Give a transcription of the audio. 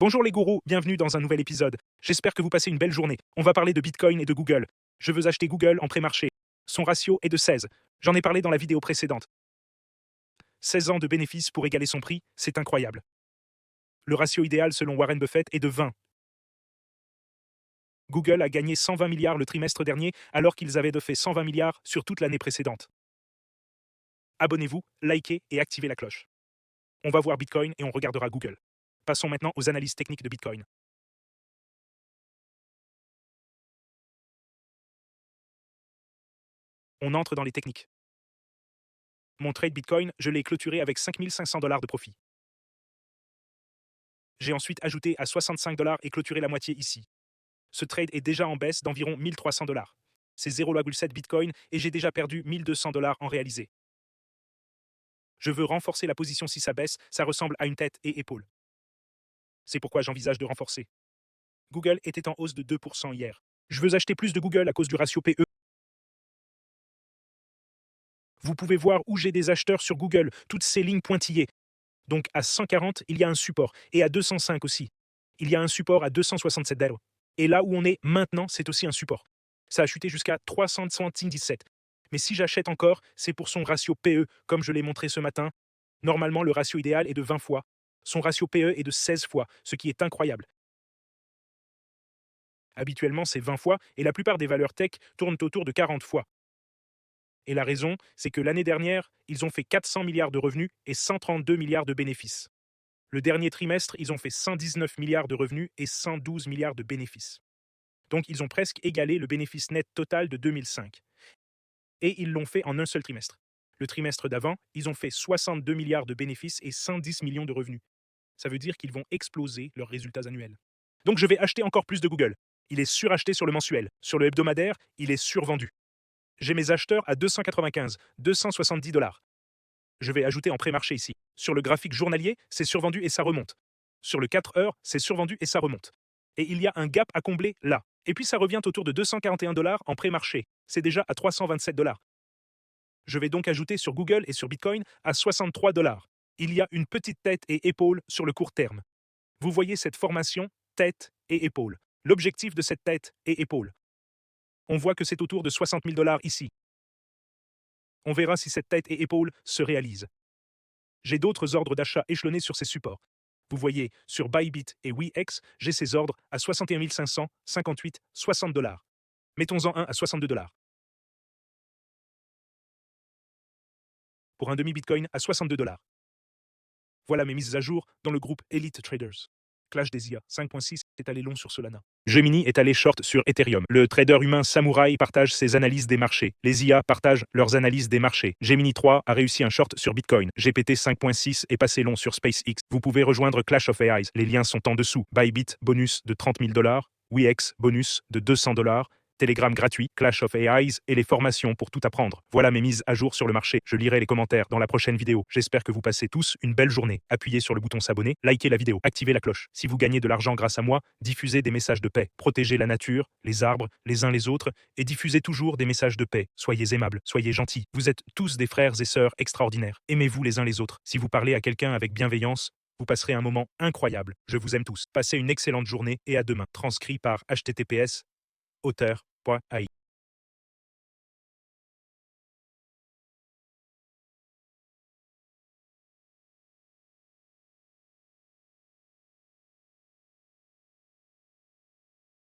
Bonjour les gourous, bienvenue dans un nouvel épisode. J'espère que vous passez une belle journée. On va parler de Bitcoin et de Google. Je veux acheter Google en pré-marché. Son ratio est de 16. J'en ai parlé dans la vidéo précédente. 16 ans de bénéfices pour égaler son prix, c'est incroyable. Le ratio idéal selon Warren Buffett est de 20. Google a gagné 120 milliards le trimestre dernier alors qu'ils avaient fait 120 milliards sur toute l'année précédente. Abonnez-vous, likez et activez la cloche. On va voir Bitcoin et on regardera Google. Passons maintenant aux analyses techniques de Bitcoin. On entre dans les techniques. Mon trade Bitcoin, je l'ai clôturé avec 5 500 $ de profit. J'ai ensuite ajouté à 65 $ et clôturé la moitié ici. Ce trade est déjà en baisse d'environ 1 300 $. C'est 0,7 Bitcoin et j'ai déjà perdu 1 200 $ en réalisé. Je veux renforcer la position si ça baisse, ça ressemble à une tête et épaule. C'est pourquoi j'envisage de renforcer. Google était en hausse de 2% hier. Je veux acheter plus de Google à cause du ratio PE. Vous pouvez voir où j'ai des acheteurs sur Google, toutes ces lignes pointillées. Donc à 140, il y a un support, et à 205 aussi. Il y a un support à 267 $. Et là où on est maintenant, c'est aussi un support. Ça a chuté jusqu'à 377. Mais si j'achète encore, c'est pour son ratio PE, comme je l'ai montré ce matin. Normalement, le ratio idéal est de 20 fois. Son ratio PE est de 16 fois, ce qui est incroyable. Habituellement, c'est 20 fois, et la plupart des valeurs tech tournent autour de 40 fois. Et la raison, c'est que l'année dernière, ils ont fait 400 milliards de revenus et 132 milliards de bénéfices. Le dernier trimestre, ils ont fait 119 milliards de revenus et 112 milliards de bénéfices. Donc ils ont presque égalé le bénéfice net total de 2005. Et ils l'ont fait en un seul trimestre. Le trimestre d'avant, ils ont fait 62 milliards de bénéfices et 110 millions de revenus. Ça veut dire qu'ils vont exploser leurs résultats annuels. Donc je vais acheter encore plus de Google. Il est suracheté sur le mensuel. Sur le hebdomadaire, il est survendu. J'ai mes acheteurs à 295, 270 $. Je vais ajouter en pré-marché ici. Sur le graphique journalier, c'est survendu et ça remonte. Sur le 4 heures, c'est survendu et ça remonte. Et il y a un gap à combler là. Et puis ça revient autour de 241 $ en pré-marché. C'est déjà à 327 $. Je vais donc ajouter sur Google et sur Bitcoin à 63 $. Il y a une petite tête et épaule sur le court terme. Vous voyez cette formation, tête et épaule. L'objectif de cette tête et épaule. On voit que c'est autour de 60 000 $ ici. On verra si cette tête et épaule se réalisent. J'ai d'autres ordres d'achat échelonnés sur ces supports. Vous voyez, sur Bybit et WeX, j'ai ces ordres à 61 500, 58, 60 $. Mettons-en un à 62 $. Pour un demi-bitcoin à 62 $. Voilà mes mises à jour dans le groupe Elite Traders. Clash des IA 5.6 est allé long sur Solana. Gemini est allé short sur Ethereum. Le trader humain Samurai partage ses analyses des marchés. Les IA partagent leurs analyses des marchés. Gemini 3 a réussi un short sur Bitcoin. GPT 5.6 est passé long sur SpaceX. Vous pouvez rejoindre Clash of AIs. Les liens sont en dessous. Bybit, bonus de 30 000 $. WeX, bonus de 200 $. Telegram gratuit, Clash of AIs et les formations pour tout apprendre. Voilà mes mises à jour sur le marché. Je lirai les commentaires dans la prochaine vidéo. J'espère que vous passez tous une belle journée. Appuyez sur le bouton s'abonner, likez la vidéo, activez la cloche. Si vous gagnez de l'argent grâce à moi, diffusez des messages de paix. Protégez la nature, les arbres, les uns les autres et diffusez toujours des messages de paix. Soyez aimables, soyez gentils. Vous êtes tous des frères et sœurs extraordinaires. Aimez-vous les uns les autres. Si vous parlez à quelqu'un avec bienveillance, vous passerez un moment incroyable. Je vous aime tous. Passez une excellente journée et à demain. Transcrit par https://auteur.ai